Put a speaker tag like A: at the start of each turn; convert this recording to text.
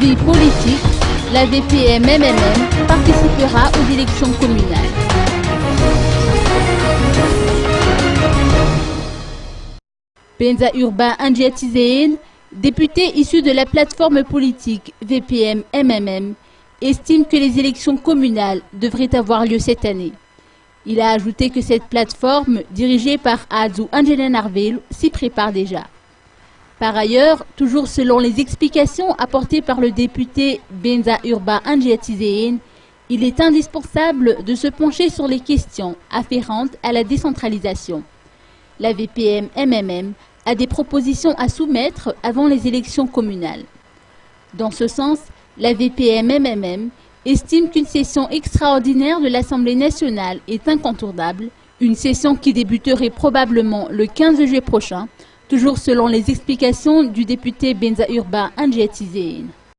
A: Vie politique, la VPM-MMM participera aux élections communales. Benza Urbain Angiatizéen, député issu de la plateforme politique VPM-MMM, estime que les élections communales devraient avoir lieu cette année. Il a ajouté que cette plateforme, dirigée par Azu Angelen Arvel, s'y prépare déjà. Par ailleurs, toujours selon les explications apportées par le député Benza Urbain Angiatizéen, il est indispensable de se pencher sur les questions afférentes à la décentralisation. La VPM-MMM a des propositions à soumettre avant les élections communales. Dans ce sens, la VPM-MMM estime qu'une session extraordinaire de l'Assemblée nationale est incontournable, une session qui débuterait probablement le 15 juillet prochain, toujours selon les explications du député Benza Urbain Angiatizéen.